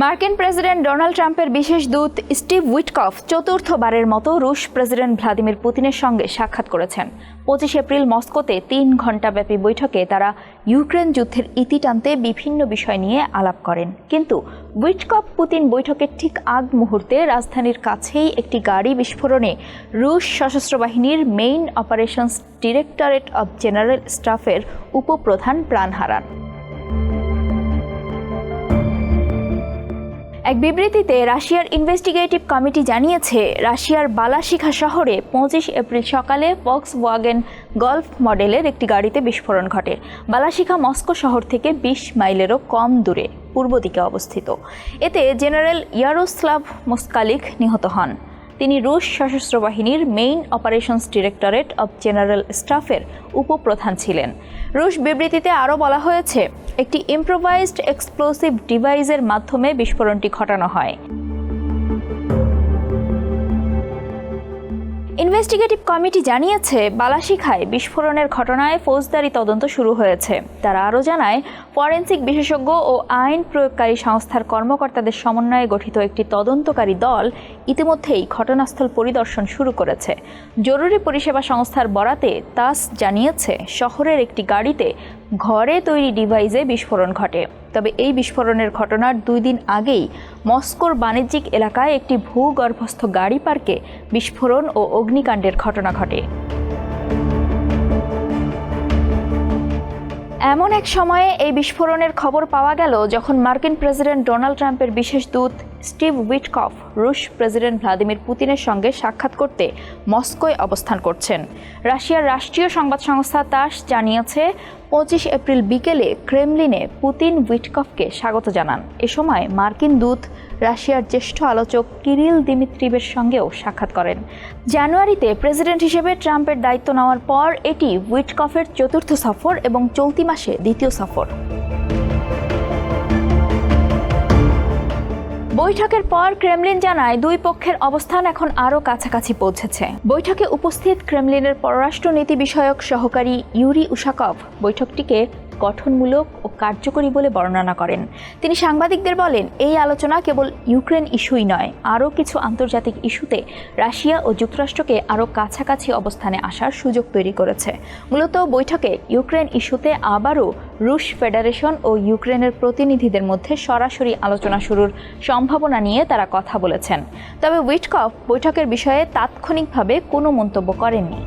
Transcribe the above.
মার্কিন president Donald ট্রাম্পের বিশেষ দূত স্টিভ উইটকফ চতুর্থবারের মতো রুশ প্রেসিডেন্ট ভ্লাদিমির পুতিনের সঙ্গে সাক্ষাৎ করেছেন। 25 এপ্রিল মস্কোতে 3 ঘণ্টাব্যাপী বৈঠকে তারা ইউক্রেন যুদ্ধের ইতি টানতে বিভিন্ন বিষয় নিয়ে আলাপ করেন। কিন্তু উইটকফ পুতিন বৈঠকের ঠিক আগ মুহূর্তে রাজধানীর কাছেই একটি গাড়ি বিস্ফোরণে রুশ সশস্ত্র বাহিনীর main operations directorate of general স্টাফের উপপ্রধান প্রাণ হারান। এক বিবৃতিতে রাশিয়ার ইনভেস্টিগেটিভ কমিটি জানিয়েছে, রাশিয়ার বালাশিখা শহরে 25 এপ্রিল সকালে ফক্সওয়াগেন গল্ফ মডেলের একটি গাড়িতে বিস্ফোরণ ঘটে। বালাশিখা মস্কো শহর থেকে 20 মাইলেরও কম দূরে পূর্ব দিকে অবস্থিত। এতে জেনারেল ইয়ারোস্লাভ মোস্কালিক নিহত হন। তিনি রুশ সশস্ত্র বাহিনীর main operations directorate of general স্টাফের উপপ্রধান ছিলেন। রুশ বিবৃতিতে আরও বলা হয়েছে, একটি ইম্প্রোভাইজড এক্সপ্লোসিভ ডিভাইসের মাধ্যমে বিস্ফোরণটি ঘটানো হয়। ইনভেস্টিগেটিভ কমিটি জানিয়েছে, বালাশিখায় বিস্ফোরণের ঘটনায় ফৌজদারি তদন্ত শুরু হয়েছে। তারা আরও জানায়, ফরেনসিক বিশেষজ্ঞ ও আইন প্রয়োগকারী সংস্থার কর্মকর্তাদের সমন্বয়ে গঠিত একটি তদন্তকারী দল ইতিমধ্যেই ঘটনাস্থল পরিদর্শন শুরু করেছে। জরুরি পরিষেবা সংস্থার বরাতে তাস জানিয়েছে, শহরের একটি গাড়িতে ঘরে তৈরি ডিভাইসে বিস্ফোরণ ঘটে। তবে এই বিস্ফোরণের ঘটনার 2 দিন আগেই মস্কোর বাণিজ্যিক এলাকায় একটি ভূগর্ভস্থ গাড়ি পার্কে বিস্ফোরণ ও অগ্নিকাণ্ডের ঘটনা ঘটে। এমন এক সময়ে এই বিস্ফোরণের খবর পাওয়া গেল যখন মার্কিন প্রেসিডেন্ট ডোনাল্ড ট্রাম্পের বিশেষ দূত স্টিভ উইটকফ রুশ প্রেসিডেন্ট ভ্লাদিমির পুতিনের সঙ্গে সাক্ষাৎ করতে মস্কোয় অবস্থান করছেন। রাশিয়ার রাষ্ট্রীয় সংবাদ সংস্থা তাস জানিয়েছে, 25 এপ্রিল বিকেলে ক্রেমলিনে পুতিন উইটকফকে স্বাগত জানান। এ সময় মার্কিন দূত রাশিয়ার জ্যেষ্ঠ আলোচক কিরিল দিমিত্রিভের সঙ্গেও সাক্ষাৎ করেন। জানুয়ারিতে প্রেসিডেন্ট হিসেবে ট্রাম্পের দায়িত্ব নেওয়ার পর এটি উইটকফের 4র্থ সফর এবং চলতি মাসে 2য় সফর। বৈঠকের পর ক্রেমলিন জানায়, 2 পক্ষের অবস্থান এখন আরও কাছাকাছি পৌঁছেছে। বৈঠকে উপস্থিত ক্রেমলিনের পররাষ্ট্রনীতি বিষয়ক সহকারী ইউরি উশাকভ বৈঠকটিকে গঠনমূলক ও কার্যকরী বলে বর্ণনা করেন। তিনি সাংবাদিকদের বলেন, এই আলোচনা কেবল ইউক্রেন ইস্যুই নয়, আরও কিছু আন্তর্জাতিক ইস্যুতে রাশিয়া ও যুক্তরাষ্ট্রকে আরও কাছাকাছি অবস্থানে আসার সুযোগ তৈরি করেছে। মূলত বৈঠকে ইউক্রেন ইস্যুতে আবারও রুশ ফেডারেশন ও ইউক্রেনের প্রতিনিধিদের মধ্যে সরাসরি আলোচনা শুরুর সম্ভাবনা নিয়ে তারা কথা বলেছেন। তবে উইটকফ বৈঠকের বিষয়ে তাৎক্ষণিকভাবে কোনো মন্তব্য করেননি।